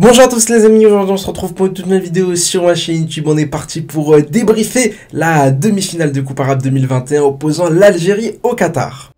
Bonjour à tous les amis, aujourd'hui on se retrouve pour une toute nouvelle vidéo sur ma chaîne YouTube. On est parti pour débriefer la demi-finale de Coupe Arabe 2021 opposant l'Algérie au Qatar.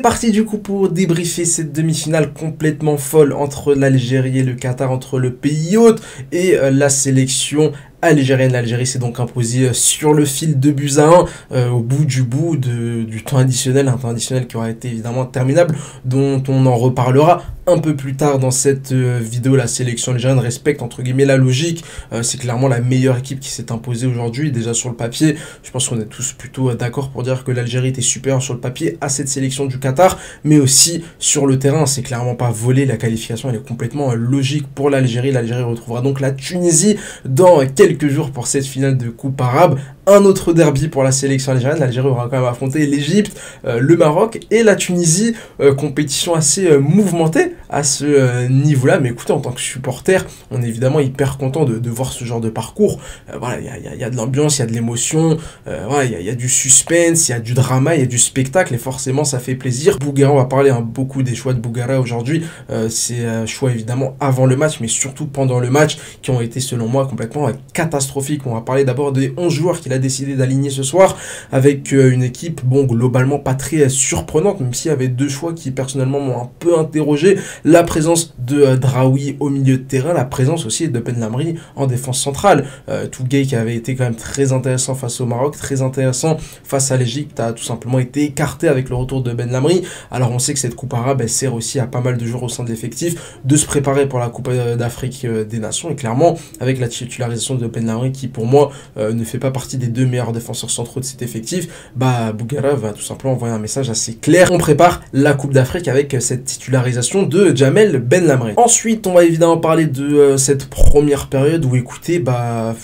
Parti du coup pour débriefer cette demi-finale complètement folle entre l'Algérie et le Qatar, entre le pays hôte et la sélection algérienne. L'Algérie s'est donc imposée sur le fil 2 buts à 1 au bout du temps additionnel, un temps additionnel qui aura été évidemment interminable, dont on en reparlera un peu plus tard dans cette vidéo. La sélection algérienne respecte entre guillemets la logique, c'est clairement la meilleure équipe qui s'est imposée aujourd'hui. Déjà sur le papier, je pense qu'on est tous plutôt d'accord pour dire que l'Algérie était supérieure sur le papier à cette sélection du Qatar, mais aussi sur le terrain, c'est clairement pas volé. La qualification elle est complètement logique pour l'Algérie. L'Algérie retrouvera donc la Tunisie dans quelques jours pour cette finale de Coupe Arabe. Un autre derby pour la sélection algérienne. L'Algérie aura quand même affronté l'Égypte, le Maroc et la Tunisie. Compétition assez mouvementée à ce niveau-là. Mais écoutez, en tant que supporter, on est évidemment hyper content de voir ce genre de parcours. Voilà, il y a de l'ambiance, il y a de l'émotion, voilà, il y a du suspense, il y a du drama, il y a du spectacle et forcément ça fait plaisir. Bougara, on va parler beaucoup des choix de Bougara aujourd'hui. C'est choix évidemment avant le match, mais surtout pendant le match qui ont été selon moi complètement catastrophiques. On va parler d'abord des 11 joueurs qu'il a décidé d'aligner ce soir avec une équipe, bon, globalement pas très surprenante, même s'il y avait deux choix qui personnellement m'ont un peu interrogé. La présence de Draoui au milieu de terrain, la présence aussi de Ben Lamri en défense centrale. Touguet qui avait été quand même très intéressant face au Maroc, très intéressant face à l'Égypte, a tout simplement été écarté avec le retour de Ben Lamri. Alors on sait que cette Coupe Arabe, elle sert aussi à pas mal de joueurs au sein de l'effectif de se préparer pour la Coupe d'Afrique des Nations, et clairement avec la titularisation de Ben Lamri qui pour moi ne fait pas partie des deux meilleurs défenseurs centraux de cet effectif, bah Bougara va tout simplement envoyer un message assez clair. On prépare la Coupe d'Afrique avec cette titularisation de Jamel Ben Lamri. Ensuite, on va évidemment parler de cette première période où, écoutez, bah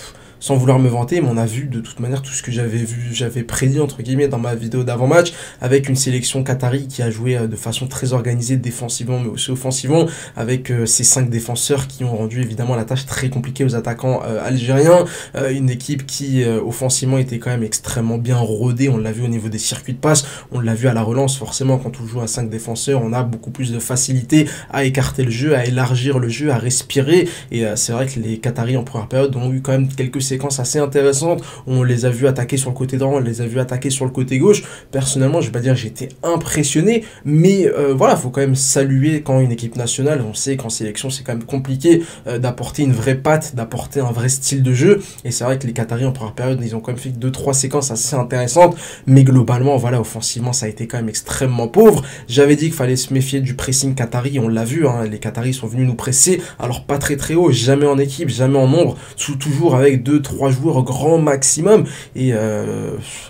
sans vouloir me vanter, mais on a vu de toute manière tout ce que j'avais prédit entre guillemets dans ma vidéo d'avant-match, avec une sélection qatari qui a joué de façon très organisée défensivement mais aussi offensivement, avec ces 5 défenseurs qui ont rendu évidemment la tâche très compliquée aux attaquants algériens, une équipe qui offensivement était quand même extrêmement bien rodée. On l'a vu au niveau des circuits de passe, on l'a vu à la relance. Forcément quand on joue à 5 défenseurs, on a beaucoup plus de facilité à écarter le jeu, à élargir le jeu, à respirer, et c'est vrai que les Qataris en première période ont eu quand même quelques séquences assez intéressantes. On les a vus attaquer sur le côté droit, on les a vus attaquer sur le côté gauche. Personnellement, je vais pas dire que j'étais impressionné, mais voilà, faut quand même saluer quand une équipe nationale, on sait qu'en sélection c'est quand même compliqué d'apporter une vraie patte, d'apporter un vrai style de jeu, et c'est vrai que les Qataris en première période, ils ont quand même fait 2-3 séquences assez intéressantes, mais globalement, voilà, offensivement, ça a été quand même extrêmement pauvre. J'avais dit qu'il fallait se méfier du pressing qatari, on l'a vu, hein, les Qataris sont venus nous presser, alors pas très haut, jamais en équipe, jamais en nombre, toujours avec 2-3 joueurs au grand maximum, et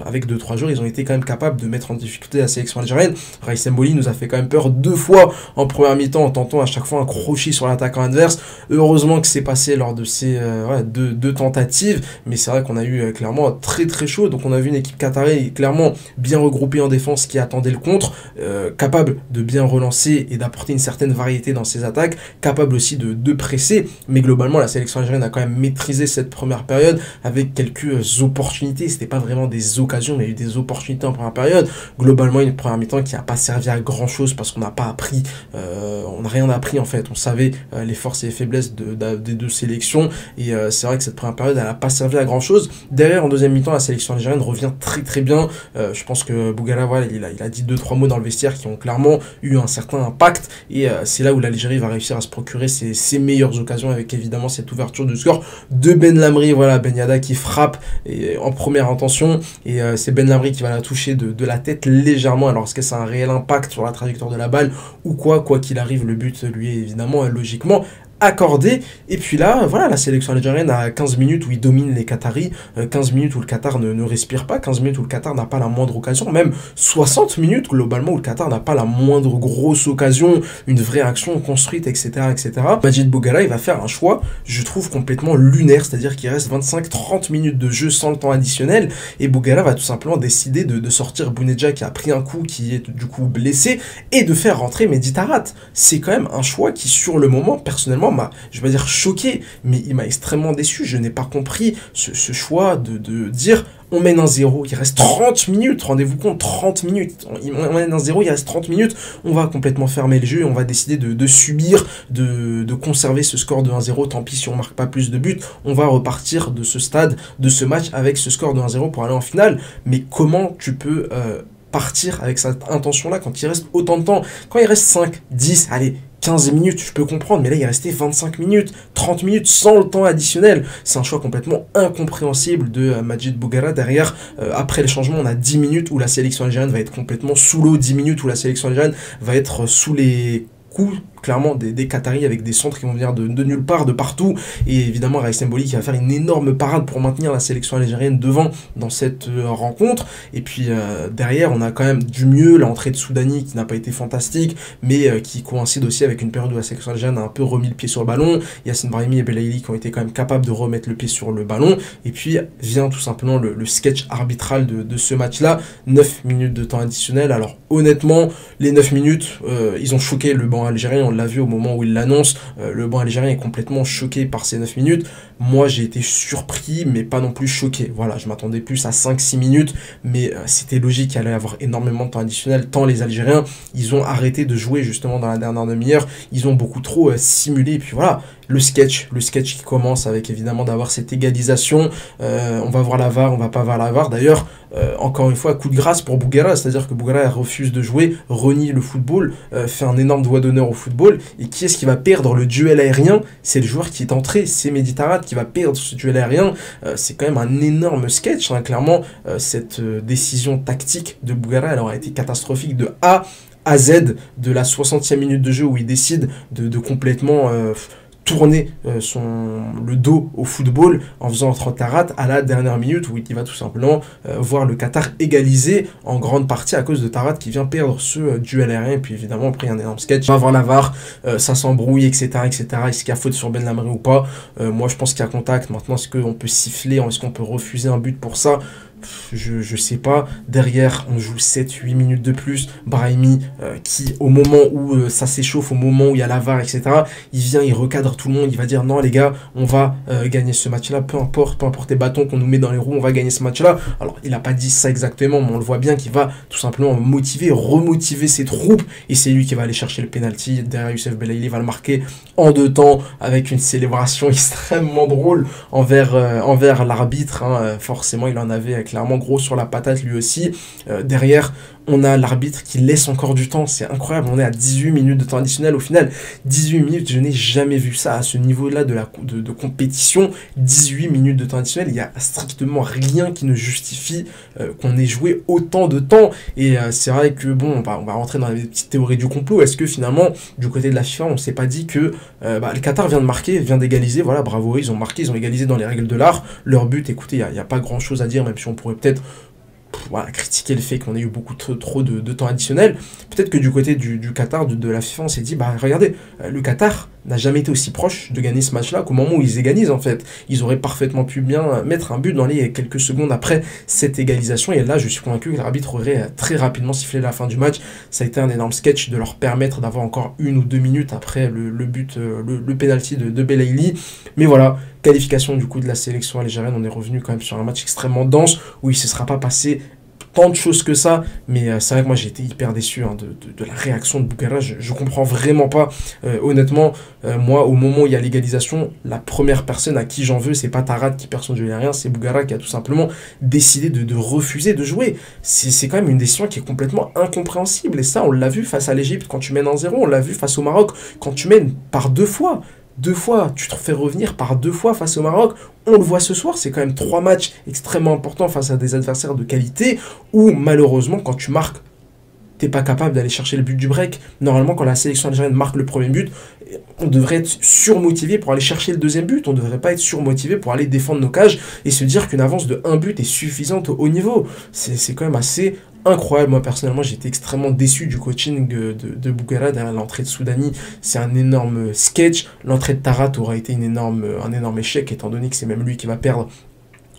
avec 2-3 joueurs ils ont été quand même capables de mettre en difficulté la sélection algérienne. Raïs Mboli nous a fait quand même peur 2 fois en première mi-temps en tentant à chaque fois un crochet sur l'attaquant adverse. Heureusement que c'est passé lors de ces deux tentatives, mais c'est vrai qu'on a eu clairement très chaud. Donc on a vu une équipe qatari clairement bien regroupée en défense qui attendait le contre, capable de bien relancer et d'apporter une certaine variété dans ses attaques, capable aussi de presser, mais globalement la sélection algérienne a quand même maîtrisé cette première période avec quelques opportunités. C'était pas vraiment des occasions, mais il y a eu des opportunités en première période. Globalement une première mi-temps qui n'a pas servi à grand chose parce qu'on n'a pas appris, on n'a rien appris en fait. On savait les forces et les faiblesses des deux sélections, et c'est vrai que cette première période elle n'a pas servi à grand chose. Derrière en deuxième mi-temps la sélection algérienne revient très bien. Je pense que Bougara, voilà, il a dit 2-3 mots dans le vestiaire qui ont clairement eu un certain impact, et c'est là où l'Algérie va réussir à se procurer ses meilleures occasions, avec évidemment cette ouverture de score de Ben Lamri. Voilà, Ben Yedder qui frappe en première intention, et c'est Ben Lamri qui va la toucher de la tête légèrement. Alors est-ce que ça a un réel impact sur la trajectoire de la balle ou quoi qu'il arrive, le but lui est évidemment logiquement accordé. Et puis là, voilà, la sélection algérienne a 15 minutes où il domine les Qataris, 15 minutes où le Qatar ne respire pas, 15 minutes où le Qatar n'a pas la moindre occasion, même 60 minutes globalement où le Qatar n'a pas la moindre grosse occasion, une vraie action construite, etc. Majid Bougara, il va faire un choix, je trouve, complètement lunaire, c'est-à-dire qu'il reste 25-30 minutes de jeu sans le temps additionnel, et Bougara va tout simplement décider de sortir Bounedjah qui a pris un coup, qui est du coup blessé, et de faire rentrer Mehdi Taarabt. C'est quand même un choix qui, sur le moment, personnellement, je vais pas dire choqué, mais il m'a extrêmement déçu. Je n'ai pas compris ce choix de dire On mène un 0, il reste 30 minutes, rendez-vous compte, 30 minutes. On mène un 0, il reste 30 minutes, on va complètement fermer le jeu, on va décider de subir, de conserver ce score de 1-0, tant pis si on marque pas plus de buts, on va repartir de ce stade, de ce match avec ce score de 1-0 pour aller en finale. Mais comment tu peux partir avec cette intention-là quand il reste autant de temps? Quand il reste 5, 10, allez, 15 minutes, je peux comprendre, mais là il est resté 25 minutes, 30 minutes sans le temps additionnel. C'est un choix complètement incompréhensible de Majid Bouguerra. Derrière, après les changements, on a 10 minutes où la sélection algérienne va être complètement sous l'eau, 10 minutes où la sélection algérienne va être sous les coups clairement des Qataris avec des centres qui vont venir de nulle part, de partout, et évidemment Raïs Mboli qui va faire une énorme parade pour maintenir la sélection algérienne devant dans cette rencontre. Et puis derrière on a quand même du mieux, l'entrée de Soudani qui n'a pas été fantastique, mais qui coïncide aussi avec une période où la sélection algérienne a un peu remis le pied sur le ballon. Yassine Brahimi et Belaïli qui ont été quand même capables de remettre le pied sur le ballon, et puis vient tout simplement le sketch arbitral de ce match là. 9 minutes de temps additionnel. Alors honnêtement, les 9 minutes, ils ont choqué le banc algérien. On l'a vu au moment où il l'annonce, le banc algérien est complètement choqué par ces 9 minutes. Moi, j'ai été surpris, mais pas non plus choqué. Voilà, je m'attendais plus à 5-6 minutes, mais c'était logique qu'il allait y avoir énormément de temps additionnel, tant les Algériens, ils ont arrêté de jouer justement dans la dernière demi-heure, ils ont beaucoup trop simulé, et puis voilà, le sketch qui commence avec évidemment d'avoir cette égalisation. On va voir la VAR, on va pas voir la VAR. D'ailleurs, encore une fois, coup de grâce pour Bouguerra, c'est-à-dire que Bouguerra refuse de jouer, renie le football, fait un énorme doigt d'honneur au football. Et qui est-ce qui va perdre le duel aérien? C'est le joueur qui est entré, c'est Mehdi Taarabt qui va perdre ce duel aérien. C'est quand même un énorme sketch, hein. Clairement, cette décision tactique de Bouguerra, elle aura été catastrophique de A à Z, de la 60e minute de jeu où il décide de complètement tourner le dos au football en faisant entrer Taarabt à la dernière minute où il va tout simplement voir le Qatar égaliser en grande partie à cause de Taarabt qui vient perdre ce duel aérien. Et puis évidemment après il y a un énorme sketch, on va voir la VAR, ça s'embrouille, etc., etc. Est-ce qu'il y a faute sur Ben Lamri ou pas? Moi je pense qu'il y a contact. Maintenant, est-ce qu'on peut siffler, est-ce qu'on peut refuser un but pour ça? Je sais pas. Derrière on joue 7-8 minutes de plus. Brahimi qui au moment où ça s'échauffe, au moment où il y a la VAR, etc., il vient, il recadre tout le monde, il va dire non les gars, on va gagner ce match là, peu importe les bâtons qu'on nous met dans les roues, on va gagner ce match là. Alors il a pas dit ça exactement, mais on le voit bien qu'il va tout simplement motiver, remotiver ses troupes, et c'est lui qui va aller chercher le penalty. Derrière, Youssef Belaïli va le marquer en 2 temps avec une célébration extrêmement drôle envers l'arbitre, hein. Forcément il en avait clairement gros sur la patate lui aussi. Derrière on a l'arbitre qui laisse encore du temps, c'est incroyable, on est à 18 minutes de temps additionnel au final. 18 minutes, je n'ai jamais vu ça à ce niveau-là de compétition. 18 minutes de temps additionnel, il n'y a strictement rien qui ne justifie qu'on ait joué autant de temps. Et c'est vrai que bon, on va rentrer dans les petites théories du complot. Est-ce que finalement, du côté de la FIFA, on ne s'est pas dit que le Qatar vient de marquer, vient d'égaliser, voilà, bravo, ils ont marqué, ils ont égalisé dans les règles de l'art. Leur but, écoutez, il n'y a pas grand-chose à dire, même si on pourrait peut-être voilà, critiquer le fait qu'on ait eu beaucoup trop de temps additionnel. Peut-être que du côté du Qatar, de la FIFA, on s'est dit, bah regardez, le Qatar n'a jamais été aussi proche de gagner ce match-là qu'au moment où ils égalisent en fait. Ils auraient parfaitement pu bien mettre un but dans les quelques secondes après cette égalisation, et là je suis convaincu que l'arbitre aurait très rapidement sifflé la fin du match. Ça a été un énorme sketch de leur permettre d'avoir encore 1 ou 2 minutes après le but, le penalty de Belaïli. Mais voilà, qualification du coup de la sélection algérienne. On est revenu quand même sur un match extrêmement dense où il ne se sera pas passé tant de choses que ça, mais c'est vrai que moi j'ai été hyper déçu de la réaction de Bouguerra. Je comprends vraiment pas, honnêtement. Moi au moment où il y a l'égalisation, la première personne à qui j'en veux, c'est pas Taarabt qui perd son duel aérien, c'est Bouguerra qui a tout simplement décidé de refuser de jouer. C'est quand même une décision qui est complètement incompréhensible, et ça on l'a vu face à l'Égypte quand tu mènes 1-0, on l'a vu face au Maroc quand tu mènes par 2 fois. 2 fois, tu te fais revenir par 2 fois face au Maroc. On le voit ce soir, c'est quand même 3 matchs extrêmement importants face à des adversaires de qualité où malheureusement quand tu marques, t'es pas capable d'aller chercher le but du break. Normalement quand la sélection algérienne marque le premier but, on devrait être surmotivé pour aller chercher le deuxième but, on devrait pas être surmotivé pour aller défendre nos cages et se dire qu'une avance de 1 but est suffisante au haut niveau. C'est quand même assez incroyable. Moi personnellement j'ai été extrêmement déçu du coaching de Bouguerra derrière l'entrée de Soudani. C'est un énorme sketch. L'entrée de Taarabt aura été un énorme échec étant donné que c'est même lui qui va perdre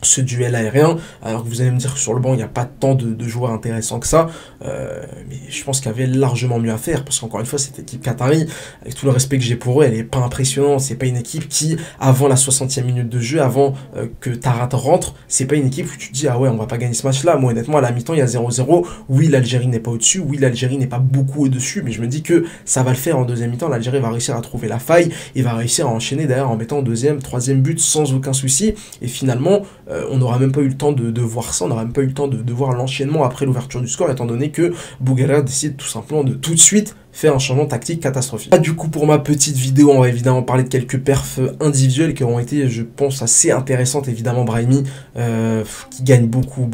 ce duel aérien, alors que vous allez me dire que sur le banc il n'y a pas tant de joueurs intéressants que ça, mais je pense qu'il y avait largement mieux à faire, parce qu'encore une fois cette équipe qatari, avec tout le respect que j'ai pour eux, elle est pas impressionnante, c'est pas une équipe qui, avant la 60e minute de jeu, avant que Tarat rentre, c'est pas une équipe où tu te dis ah ouais on va pas gagner ce match là. Moi honnêtement à la mi-temps il y a 0-0, oui l'Algérie n'est pas au-dessus, oui l'Algérie n'est pas beaucoup au-dessus, mais je me dis que ça va le faire en deuxième mi-temps, l'Algérie va réussir à trouver la faille, et va réussir à enchaîner derrière en mettant deuxième, troisième but sans aucun souci, et finalement on n'aura même pas eu le temps de voir ça, on n'aura même pas eu le temps de voir l'enchaînement après l'ouverture du score, étant donné que Bougherra décide tout simplement de tout de suite faire un changement tactique catastrophique. Du coup, pour ma petite vidéo, on va évidemment parler de quelques perfs individuels qui auront été, je pense, assez intéressantes. Évidemment, Brahimi, qui gagne beaucoup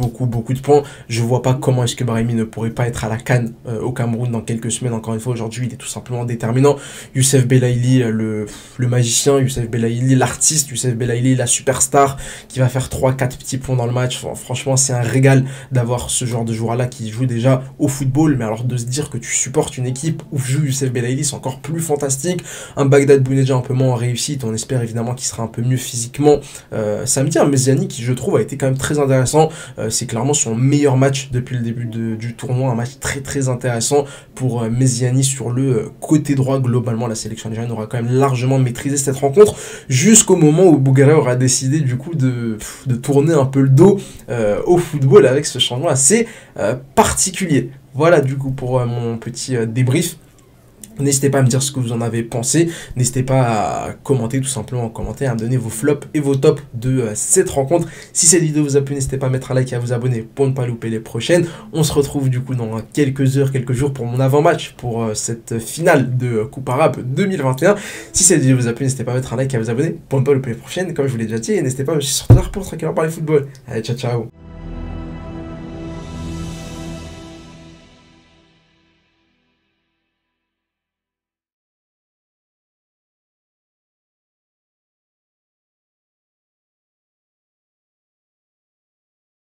de points. Je vois pas comment est-ce que Brahimi ne pourrait pas être à la CAN au Cameroun dans quelques semaines. Encore une fois, aujourd'hui, il est tout simplement déterminant. Youssef Belaïli, le magicien, Youssef Belaïli, l'artiste, Youssef Belaïli, la superstar, qui va faire 3-4 petits points dans le match. Enfin, franchement, c'est un régal d'avoir ce genre de joueur-là qui joue déjà au football. Mais alors, de se dire que tu supportes une équipe où joue Youssef Belaïli, c'est encore plus fantastique. Un Bagdad Bounedjah un peu moins en réussite, on espère évidemment qu'il sera un peu mieux physiquement samedi. Un Meziani qui, je trouve, a été quand même très intéressant. C'est clairement son meilleur match depuis le début du tournoi, un match très intéressant pour Meziani sur le côté droit. Globalement, la sélection algérienne aura quand même largement maîtrisé cette rencontre jusqu'au moment où Bougherra aura décidé du coup de tourner un peu le dos au football avec ce changement assez particulier. Voilà du coup pour mon petit débrief. N'hésitez pas à me dire ce que vous en avez pensé. N'hésitez pas à commenter tout simplement en commentaire, à me donner vos flops et vos tops de cette rencontre. Si cette vidéo vous a plu, n'hésitez pas à mettre un like et à vous abonner pour ne pas louper les prochaines. On se retrouve du coup dans quelques heures, quelques jours pour mon avant-match pour cette finale de Coupe Arabe 2021. Si cette vidéo vous a plu, n'hésitez pas à mettre un like et à vous abonner pour ne pas louper les prochaines. Comme je vous l'ai déjà dit, et n'hésitez pas à me suivre sur Twitter pour tranquillement parler football. Allez, ciao ciao.